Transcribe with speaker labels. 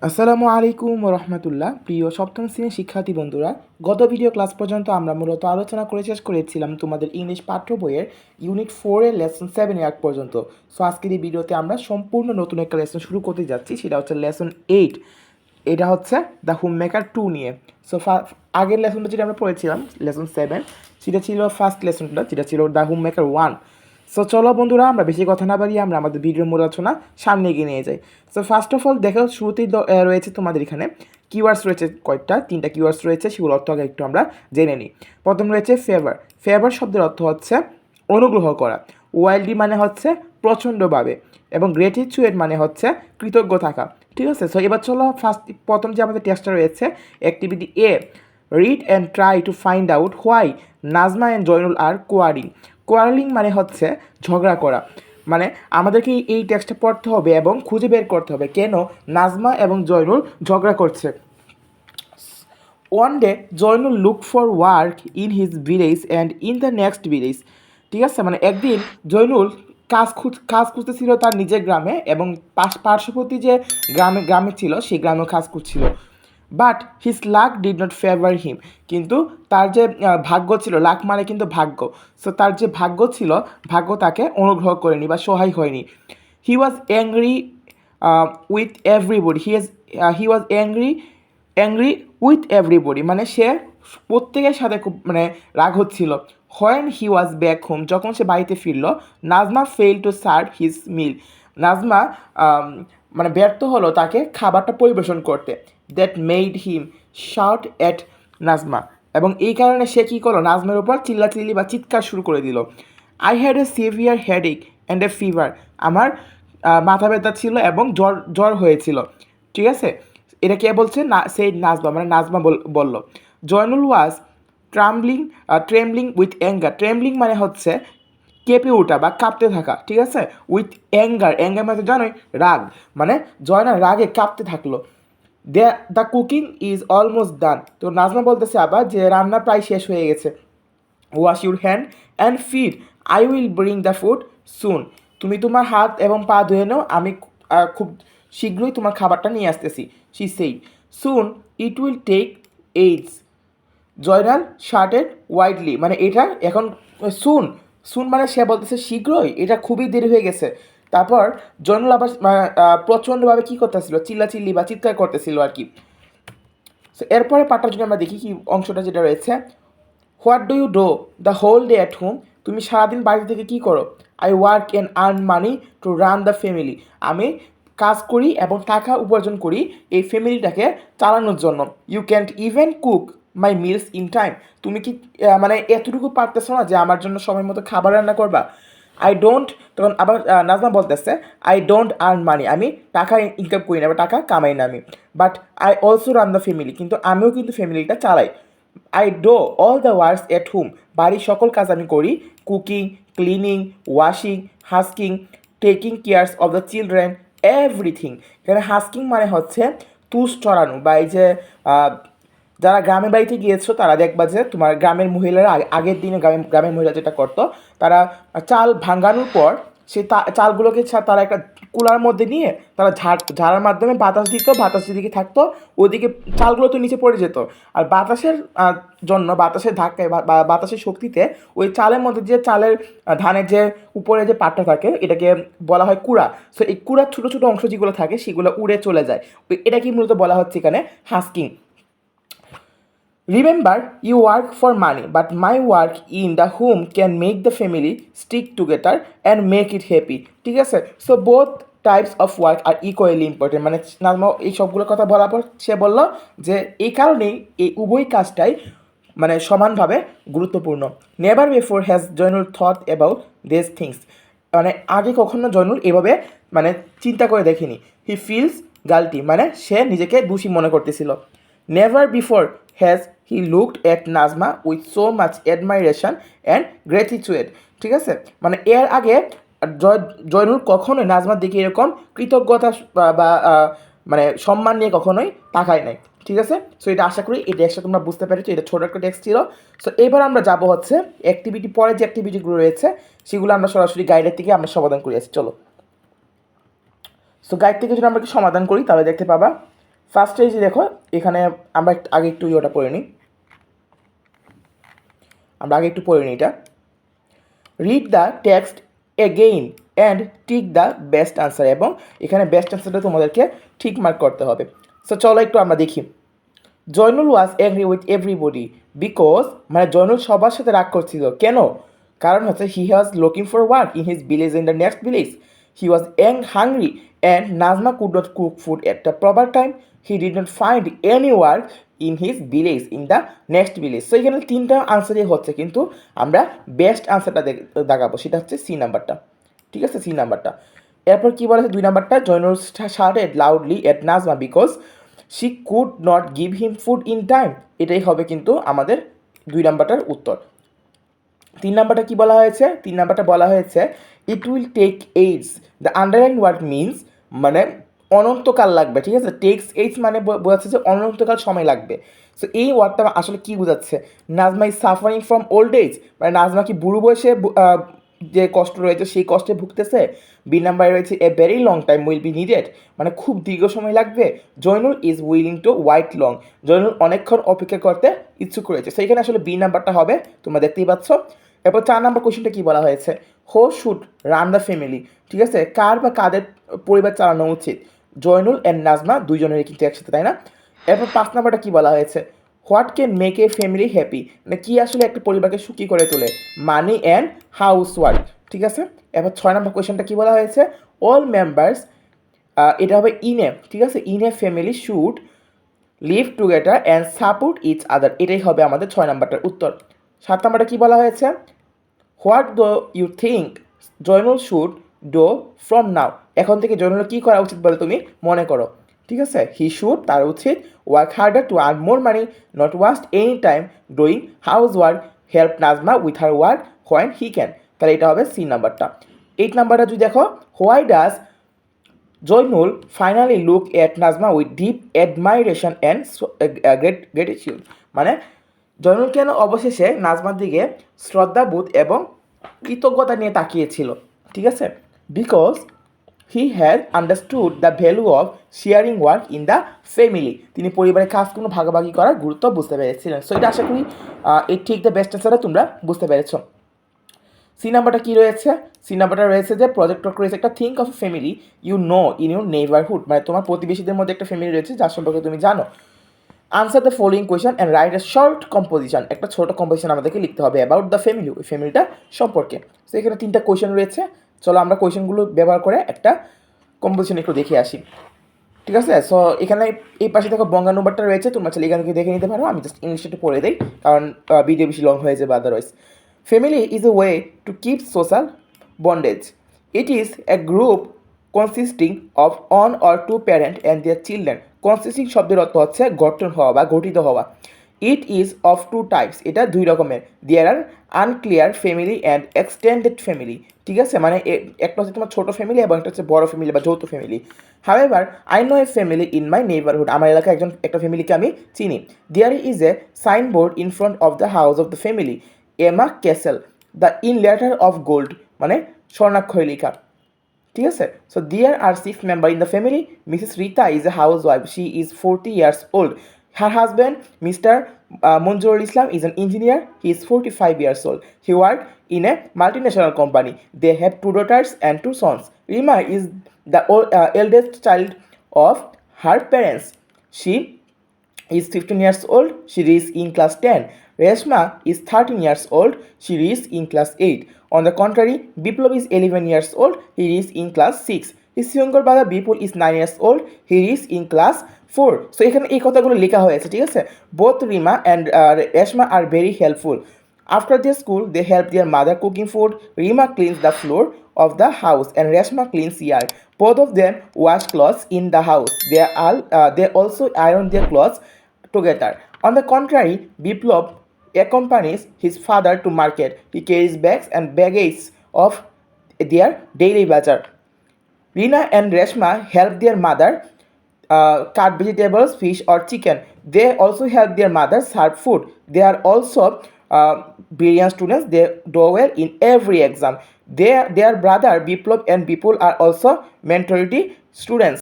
Speaker 1: আসসালামু আলাইকুম রহমতুল্লাহ। প্রিয় সপ্তম শ্রেণীর শিক্ষার্থী বন্ধুরা, গত ভিডিও ক্লাস পর্যন্ত আমরা মূলত আলোচনা করে শেষ করেছিলাম তোমাদের ইংলিশ পাঠ্য বইয়ের ইউনিট 4-এর লেসন 7 এক পর্যন্ত। সো আজকের এই ভিডিওতে আমরা সম্পূর্ণ নতুন একটা লেসন শুরু করতে যাচ্ছি, সেটা হচ্ছে লেসন 8। এটা হচ্ছে দ্য হোম মেকার 2 নিয়ে। সো আগের লেসনটা যেটা আমরা পড়েছিলাম লেসন 7, সেটা ছিল ফার্স্ট লেসনটা, যেটা ছিল দ্য হোম মেকার 1। সো চলো বন্ধুরা, আমরা বেশি কথা না বাড়িয়ে আমরা আমাদের ভিডিওর মূল আলোচনা সামনে এগিয়ে নিয়ে যাই। সো ফার্স্ট অফ অল দেখো, শুরুতেই রয়েছে তোমাদের এখানে কিওয়ার্ডস রয়েছে কয়েকটা, 3টা কিওয়ার্ডস রয়েছে, সেগুলো অর্থ আগে একটু আমরা জেনে নিই। প্রথম রয়েছে ফেভার। ফেভার শব্দের অর্থ হচ্ছে অনুগ্রহ করা। ওয়াইল্ডলি মানে হচ্ছে প্রচণ্ডভাবে, এবং গ্রেটিটিউড মানে হচ্ছে কৃতজ্ঞ থাকা। ঠিক আছে, সো এবার চলো প্রথম যে আমাদের টেস্টটা রয়েছে, অ্যাক্টিভিটি এ, read and try to find out why Najma and Joynul are quarrelling. Quarrelling মানে হচ্ছে ঝগড়া করা। মানে আমাদেরকে এই টেক্সটটা পড়তে হবে এবং খুঁজে বের করতে হবে কেন নাজমা এবং জয়নুল ঝগড়া করছে। One day Zainul look for work in his village and in the next village. ঠিক আছে, মানে একদিন জয়নুল কাজ খুঁজতেছিল তার নিজের গ্রামে, এবং পার্শ্ববর্তী যে গ্রামে ছিল সেই গ্রামেও কাজ করছিল। But his luck did not favour him. কিন্তু তার যে ভাগ্য ছিল, লাক মানে কিন্তু ভাগ্য, সো তার যে ভাগ্য ছিল, ভাগ্য তাকে অনুগ্রহ করেনি বা সহায় হয়নি। He was angry with everybody. He was angry with everybody, মানে সে প্রত্যেকের সাথে খুব রাগ হচ্ছিল। When he was back home, যখন সে বাড়িতে ফিরল, Najma fail to serve his meal. Najma ব্যর্থ হলো তাকে খাবারটা পরিবেশন করতে। That made him shout at Najma, এবং এই কারণে সে কী করলো, নাজমের উপর চিল্লাচিল্লি বা চিৎকার শুরু করে দিল। I had a severe headache and a fever. আমার মাথা ব্যথা ছিল এবং জ্বর জ্বর হয়েছিল। ঠিক আছে, এটা কে বলছে না, সেই নাজমা, নাজমা বলল। জয়নুল ওয়াজ ট্রেমলিং উইথ অ্যাঙ্গার। ট্রেমলিং মানে হচ্ছে কেঁপে ওঠা বা কাঁপতে থাকা। ঠিক আছে, উইথ অ্যাঙ্গার মানে জানোই রাগ, মানে জয়না রাগে কাঁপতে থাকলো। The cooking is almost done. তো নাজমা বলতেছে আবার যে রান্না প্রায় শেষ হয়ে গেছে। Wash your hand and feet, I will bring the food soon. তুমি তোমার হাত এবং পা ধুয়ে নাও, আমি খুব শীঘ্রই তোমার খাবারটা নিয়ে আসতেছি। She said soon it will take ages. Joynal shouted widely, মানে এটা এখন সুন, মানে সে বলতেছে শীঘ্রই, এটা খুবই দেরি হয়ে গেছে। তারপর জয়নুল আবার প্রচণ্ডভাবে কী করতেছিল, চিল্লাচিল্লি বা চিৎকার করতেছিল আর কি। সো এরপরে পার্টটা যদি আমরা দেখি, কি অংশটা যেটা রয়েছে, what do you do the whole day at home. তুমি সারাদিন বাড়ি থেকে কী করো? I work and earn money to run the family. আমি কাজ করি এবং টাকা উপার্জন করি এই ফ্যামিলিটাকে চালানোর জন্য। You can't even cook my meals in time. তুমি কি এতটুকু পারতেছো না যে আমার জন্য সময় মতো খাবার রান্না করবা? আই ডোন্ট, তখন আবার নাজমা বলতেছে আই ডোন্ট আর্ন মানি, আমি টাকা ইনকাম করি না বা টাকা কামাই না আমি। But I also run the family, কিন্তু আমিও কিন্তু ফ্যামিলিটা চালাই। I do all the works at home, বাড়ির সকল কাজ আমি করি। Cooking, cleaning, washing, husking, taking cares of the children, everything. এখানে হাস্কিং মানে হচ্ছে তুষ চড়ানো, বা এই যে যারা গ্রামের বাড়িতে গিয়েছো তারা দেখবা যে তোমার গ্রামের মহিলারা আগের দিনে গ্রামের মহিলা যেটা করতো, তারা চাল ভাঙানোর পর সেই চালগুলোকে তারা একটা কুলার মধ্যে নিয়ে তারা ঝাড়ার মাধ্যমে বাতাস দিত, বাতাস যেদিকে থাকতো ওইদিকে চালগুলো তো নিচে পড়ে যেত। আর বাতাসের জন্য, বাতাসের ধাক্কায় বা বাতাসের শক্তিতে ওই চালের মধ্যে যে চালের ধানের যে উপরে যে পাটটা থাকে এটাকে বলা হয় কুড়া। সো এই কুড়ার ছোটো ছোটো অংশ যেগুলো থাকে সেগুলো উড়ে চলে যায়। এটাকে মূলত বলা হচ্ছে এখানে husking. Remember, you work for money, but my work in the home can make the family stick together and make it happy. ঠিক আছে, so both types of work are equally important. মানে নাজমা এই সবগুলো কথা বলার পর সে বলল যে এই কারণেই এই উভয় কাজটাই সমানভাবে গুরুত্বপূর্ণ। Never before has Zainul thought about this things. আগে কখনো জয়নুল এভাবে চিন্তা করে দেখেনি। হি ফিলস গালটি, সে নিজেকে দোষী মনে করতেছিল। Never before has he looked at Najma with so much admiration and gratitude. ঠিক আছে, এর আগে জয়নুল কখনোই নাজমার দিকে এরকম কৃতজ্ঞতা বা সম্মান নিয়ে কখনোই তাকায় নাই। ঠিক আছে, সো এটা আশা করি এই টেক্সটটা তোমরা বুঝতে পেরেছো, এটা ছোটো একটা টেক্সট ছিল। সো এবার আমরা যাবো হচ্ছে অ্যাক্টিভিটি, পরে যে অ্যাক্টিভিটিগুলো রয়েছে সেগুলো আমরা সরাসরি গাইডের থেকে আমরা সমাধান করে আসি। চলো, সো গাইড থেকে যদি আমরা সমাধান করি তাহলে দেখতে পাবা ফার্স্টে যে দেখো এখানে আমরা আগে একটু ওটা পড়ে নিই, এটা read the text again and tick the best answer, এবং এখানে বেস্ট আনসারটা তোমাদেরকে ঠিক মার্ক করতে হবে। সো চলো একটু আমরা দেখি। Joynul was angry with everybody because, মানে জয়নুল সবার সাথে রাগ করছিল, কেন? কারণ হচ্ছে he was looking for work in his village in the next village, he was hungry and Najma could not cook food at the proper time, he did not find any work in his village in the next village. So এখানে তিনটা আনসারই হচ্ছে, কিন্তু আমরা best আনসারটা দেখাবো, সেটা হচ্ছে C নাম্বারটা। ঠিক আছে, সি নাম্বারটা। এরপর কী বলেছে 2 নাম্বারটা, Zainul shouted loudly at Najma because she could not give him food in time, এটাই হবে কিন্তু আমাদের 2 নাম্বারটার উত্তর। 3 নাম্বারটা কী বলা হয়েছে? 3 নাম্বারটা বলা হয়েছে it will take age, the underline word means, মানে অনন্তকাল লাগবে। ঠিক আছে, টেক্স এইজ মানে বোঝাচ্ছে যে অনন্তকাল সময় লাগবে। সো এই ওয়ার্ডটা আসলে কী বোঝাচ্ছে? Najma is suffering from old age, মানে নাজমা কি বুড়ো বয়সে যে কষ্ট রয়েছে সেই কষ্টে ভুগতেছে। বি নাম্বারে রয়েছে a very long time will be needed, মানে খুব দীর্ঘ সময় লাগবে। Zainul is willing to wait long, Zainul অনেকক্ষণ অপেক্ষা করতে ইচ্ছুক রয়েছে। সো এখানে আসলে বি নাম্বারটা হবে, তোমরা দেখতেই পাচ্ছ। এরপর 4 নাম্বার কোয়েশ্চেনটা কী বলা হয়েছে? হো শুড রান দ্য ফ্যামিলি, ঠিক আছে, কার বা কাদের পরিবার চালানো উচিত? জয়নুল অ্যান্ড নাজমা দুইজনের কিন্তু একসাথে, তাই না? এরপর 5 নাম্বারটা কী বলা হয়েছে? What can make a family happy, মানে কী আসলে একটা পরিবারকে সুখী করে তোলে? মানি অ্যান্ড হাউস ওয়ার্ক, ঠিক আছে। এবার 6 নাম্বার কোয়েশ্চেনটা কী বলা হয়েছে? অল মেম্বার্স, এটা হবে ইন এ, ঠিক আছে, in a family should live together and support each other, এটাই হবে আমাদের 6 নাম্বারটার উত্তর। 7 নাম্বারটা কী বলা হয়েছে? What do you think Zainul should do from now, এখন থেকে জয়নুল কী করা উচিত বলে তুমি মনে করো? ঠিক আছে, হি শুড, তার উচিত, work harder to earn more money, not waste any time doing house work, help Najma with her work when he can, তাহলে এটা হবে সি নাম্বারটা। 8 নাম্বারটা যদি দেখো, why does Zainul finally look at Najma with deep admiration and gratitude, মানে জয়নুল কেন অবশেষে নাজমার দিকে শ্রদ্ধাবোধ এবং কৃতজ্ঞতা নিয়ে তাকিয়েছিল? ঠিক আছে, because he has understood the value of sharing work in the family, তিনি পরিবারের কাজগুলো ভাগাভাগি করার গুরুত্ব বুঝতে পেরেছিলেন। সো এটা আশা করি এই ঠিক দ্য বেস্ট আনসারটা তোমরা বুঝতে পেরেছ। সি নাম্বারটা কী রয়েছে? সি নাম্বারটা রয়েছে যে প্রজেক্ট ওয়ার্ক রয়েছে একটা, think of family you know in your neighbourhood, মানে তোমার প্রতিবেশীদের মধ্যে একটা ফ্যামিলি রয়েছে যার সম্পর্কে তুমি জানো। Answer the following question and write a short composition, একটা ছোট কম্পোজিশন আমাদেরকে লিখতে হবে অ্যাবাউট দ্য ফ্যামিলি, ওই ফ্যামিলিটা সম্পর্কে। সো এখানে 3টা কোয়েশ্চেন রয়েছে, চলো আমরা কোয়েশ্চেনগুলো ব্যবহার করে একটা কম্পোজিশন একটু দেখে আসি। ঠিক আছে, সো এখানে এই পাশে দেখো বঙ্গানুবাদটা রয়েছে, তোমরা চাইলে এখান থেকে দেখে নিতে পারো, আমি জাস্ট ইংলিশটা একটু পড়ে দিই কারণ ভিডিও বেশি লং হয়ে যাবে otherwise. Family is a way to keep social bondage, it is a group consisting of one or two parent and their children, consisting শব্দের অর্থ হচ্ছে গঠন হওয়া বা গঠিত হওয়া। ইট ইজ অফ 2 টাইপস, এটা 2 রকমের। There are nuclear family and extended family, ঠিক আছে, মানে একটা হচ্ছে তোমার ছোটো ফ্যামিলি এবং একটা হচ্ছে বড় ফ্যামিলি বা যৌথ family. However I know a family in my neighbourhood, আমার এলাকায় একটা ফ্যামিলিকে আমি চিনি। There is a signboard in front of the house of the family, Emma Castle, the in letter of gold, মানে স্বর্ণাক্ষরে লেখা। ঠিক আছে, so there are 6 member in the family. Mrs Rita is a housewife, she is 40 years old. Her husband, Mr. Munjurul Islam, is an engineer. He is 45 years old. He works in a multinational company. They have 2 daughters and 2 sons. Rima is the eldest child of her parents. She is 15 years old. She is in class 10. Reshma is 13 years old. She is in class 8. On the contrary, Biplov is 11 years old. He is in class 6. His younger brother Bipul is 9 years old. He is in class 4. So এখানে এই কথাগুলো লেখা হয়েছে, ঠিক আছে। Both Rima and Reshma are very helpful. After their school, they help their mother cooking food. Rima cleans the floor of the house and Reshma cleans yard. Both of them wash clothes in the house. They also iron their clothes together. On the contrary, Biplov accompanies his father to market. He carries bags and baggage of their daily bazaar. Rina and Reshma help their mother cut vegetables, fish or chicken. They also help their mother serve food. They are also brilliant students. They do well in every exam. Their brother Biplov and Bipul are also mentority students.